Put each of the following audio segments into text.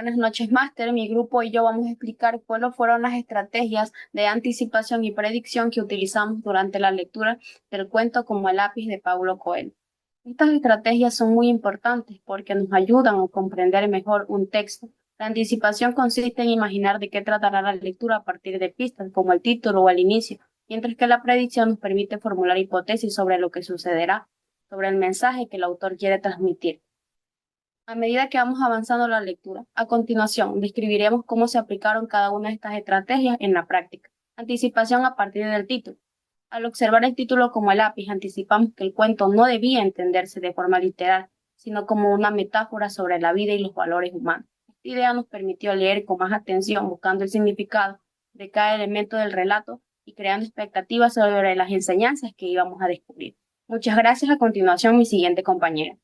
Buenas noches, máster. Mi grupo y yo vamos a explicar cuáles fueron las estrategias de anticipación y predicción que utilizamos durante la lectura del cuento como el lápiz de Paulo Coelho. Estas estrategias son muy importantes porque nos ayudan a comprender mejor un texto. La anticipación consiste en imaginar de qué tratará la lectura a partir de pistas como el título o el inicio, mientras que la predicción nos permite formular hipótesis sobre lo que sucederá, sobre el mensaje que el autor quiere transmitir. A medida que vamos avanzando en la lectura, a continuación describiremos cómo se aplicaron cada una de estas estrategias en la práctica. Anticipación a partir del título. Al observar el título como el lápiz, anticipamos que el cuento no debía entenderse de forma literal, sino como una metáfora sobre la vida y los valores humanos. Esta idea nos permitió leer con más atención, buscando el significado de cada elemento del relato y creando expectativas sobre las enseñanzas que íbamos a descubrir. Muchas gracias. A continuación, mi siguiente compañera.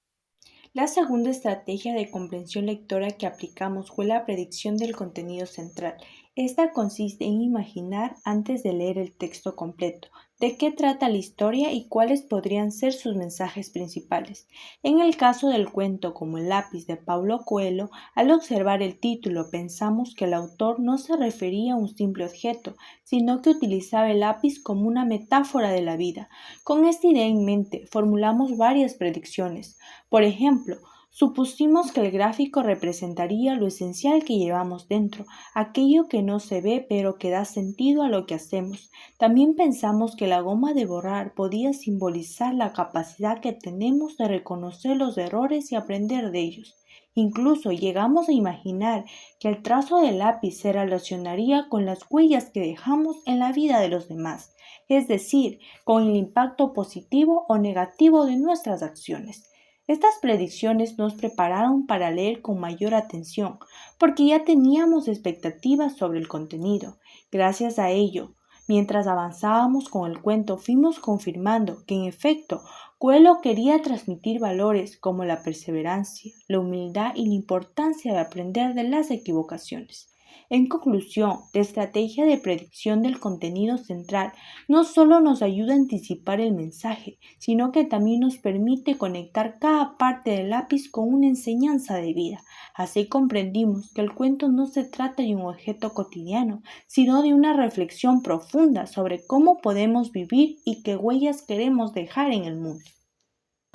La segunda estrategia de comprensión lectora que aplicamos fue la predicción del contenido central. Esta consiste en imaginar antes de leer el texto completo de qué trata la historia y cuáles podrían ser sus mensajes principales. En el caso del cuento como el lápiz de Paulo Coelho, al observar el título pensamos que el autor no se refería a un simple objeto, sino que utilizaba el lápiz como una metáfora de la vida. Con esta idea en mente, formulamos varias predicciones. Por ejemplo, supusimos que el gráfico representaría lo esencial que llevamos dentro, aquello que no se ve pero que da sentido a lo que hacemos. También pensamos que la goma de borrar podía simbolizar la capacidad que tenemos de reconocer los errores y aprender de ellos. Incluso llegamos a imaginar que el trazo del lápiz se relacionaría con las huellas que dejamos en la vida de los demás, es decir, con el impacto positivo o negativo de nuestras acciones. Estas predicciones nos prepararon para leer con mayor atención, porque ya teníamos expectativas sobre el contenido. Gracias a ello, mientras avanzábamos con el cuento, fuimos confirmando que en efecto Coelho quería transmitir valores como la perseverancia, la humildad y la importancia de aprender de las equivocaciones. En conclusión, la estrategia de predicción del contenido central no solo nos ayuda a anticipar el mensaje, sino que también nos permite conectar cada parte del lápiz con una enseñanza de vida. Así comprendimos que el cuento no se trata de un objeto cotidiano, sino de una reflexión profunda sobre cómo podemos vivir y qué huellas queremos dejar en el mundo.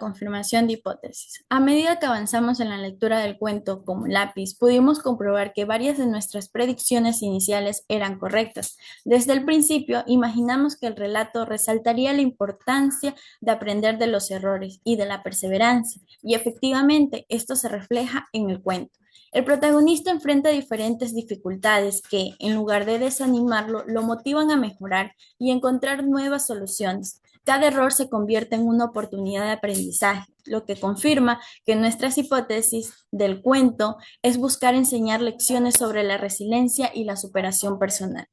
Confirmación de hipótesis. A medida que avanzamos en la lectura del cuento como lápiz, pudimos comprobar que varias de nuestras predicciones iniciales eran correctas. Desde el principio, imaginamos que el relato resaltaría la importancia de aprender de los errores y de la perseverancia, y efectivamente esto se refleja en el cuento. El protagonista enfrenta diferentes dificultades que, en lugar de desanimarlo, lo motivan a mejorar y encontrar nuevas soluciones. Cada error se convierte en una oportunidad de aprendizaje, lo que confirma que nuestras hipótesis del cuento es buscar enseñar lecciones sobre la resiliencia y la superación personal.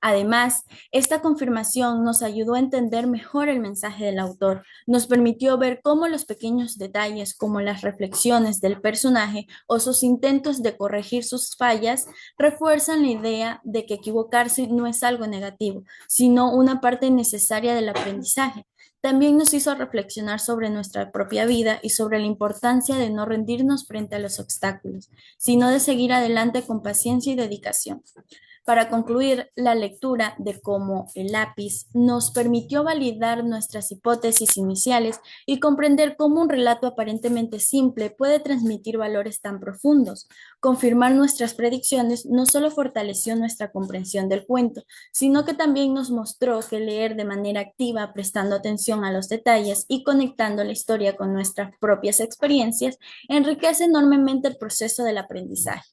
Además, esta confirmación nos ayudó a entender mejor el mensaje del autor, nos permitió ver cómo los pequeños detalles, como las reflexiones del personaje o sus intentos de corregir sus fallas, refuerzan la idea de que equivocarse no es algo negativo, sino una parte necesaria del aprendizaje. También nos hizo reflexionar sobre nuestra propia vida y sobre la importancia de no rendirnos frente a los obstáculos, sino de seguir adelante con paciencia y dedicación. Para concluir, la lectura de cómo el lápiz nos permitió validar nuestras hipótesis iniciales y comprender cómo un relato aparentemente simple puede transmitir valores tan profundos. Confirmar nuestras predicciones no solo fortaleció nuestra comprensión del cuento, sino que también nos mostró que leer de manera activa, prestando atención a los detalles y conectando la historia con nuestras propias experiencias, enriquece enormemente el proceso del aprendizaje.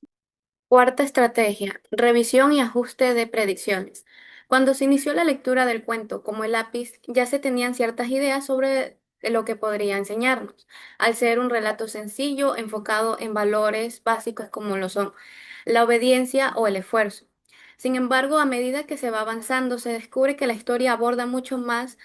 Cuarta estrategia, revisión y ajuste de predicciones. Cuando se inició la lectura del cuento como el lápiz, ya se tenían ciertas ideas sobre lo que podría enseñarnos, al ser un relato sencillo enfocado en valores básicos como lo son la obediencia o el esfuerzo. Sin embargo, a medida que se va avanzando, se descubre que la historia aborda mucho más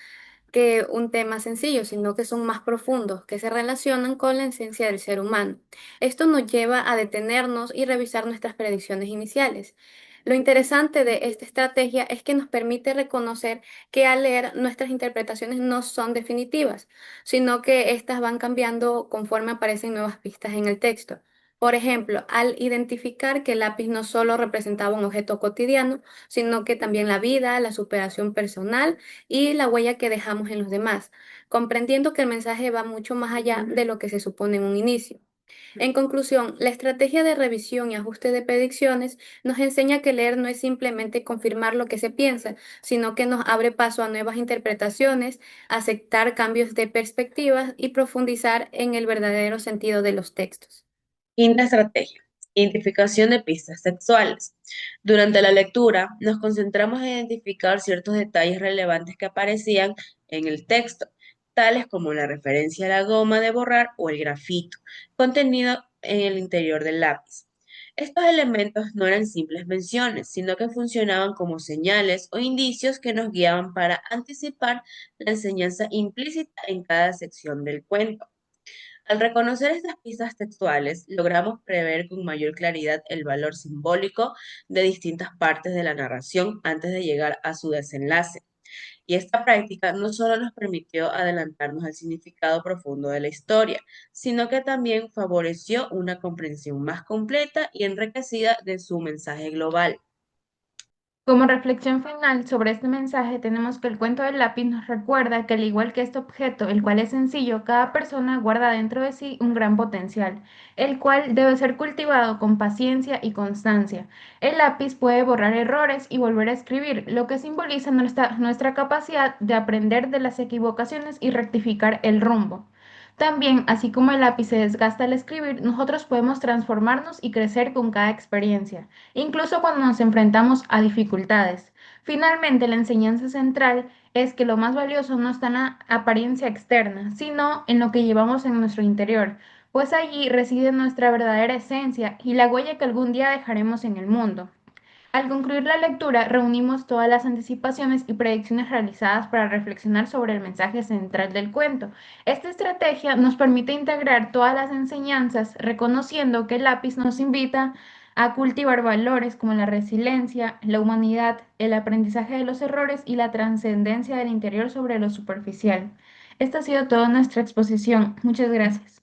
que un tema sencillo, sino que son más profundos, que se relacionan con la esencia del ser humano. Esto nos lleva a detenernos y revisar nuestras predicciones iniciales. Lo interesante de esta estrategia es que nos permite reconocer que al leer nuestras interpretaciones no son definitivas, sino que éstas van cambiando conforme aparecen nuevas pistas en el texto. Por ejemplo, al identificar que el lápiz no solo representaba un objeto cotidiano, sino que también la vida, la superación personal y la huella que dejamos en los demás, comprendiendo que el mensaje va mucho más allá de lo que se supone en un inicio. En conclusión, la estrategia de revisión y ajuste de predicciones nos enseña que leer no es simplemente confirmar lo que se piensa, sino que nos abre paso a nuevas interpretaciones, aceptar cambios de perspectivas y profundizar en el verdadero sentido de los textos. Quinta estrategia, identificación de pistas textuales. Durante la lectura, nos concentramos en identificar ciertos detalles relevantes que aparecían en el texto, tales como la referencia a la goma de borrar o el grafito, contenido en el interior del lápiz. Estos elementos no eran simples menciones, sino que funcionaban como señales o indicios que nos guiaban para anticipar la enseñanza implícita en cada sección del cuento. Al reconocer estas pistas textuales, logramos prever con mayor claridad el valor simbólico de distintas partes de la narración antes de llegar a su desenlace. Y esta práctica no solo nos permitió adelantarnos al significado profundo de la historia, sino que también favoreció una comprensión más completa y enriquecida de su mensaje global. Como reflexión final sobre este mensaje, tenemos que el cuento del lápiz nos recuerda que al igual que este objeto, el cual es sencillo, cada persona guarda dentro de sí un gran potencial, el cual debe ser cultivado con paciencia y constancia. El lápiz puede borrar errores y volver a escribir, lo que simboliza nuestra capacidad de aprender de las equivocaciones y rectificar el rumbo. También, así como el lápiz se desgasta al escribir, nosotros podemos transformarnos y crecer con cada experiencia, incluso cuando nos enfrentamos a dificultades. Finalmente, la enseñanza central es que lo más valioso no está en la apariencia externa, sino en lo que llevamos en nuestro interior, pues allí reside nuestra verdadera esencia y la huella que algún día dejaremos en el mundo. Al concluir la lectura, reunimos todas las anticipaciones y predicciones realizadas para reflexionar sobre el mensaje central del cuento. Esta estrategia nos permite integrar todas las enseñanzas, reconociendo que el lápiz nos invita a cultivar valores como la resiliencia, la humanidad, el aprendizaje de los errores y la trascendencia del interior sobre lo superficial. Esta ha sido toda nuestra exposición. Muchas gracias.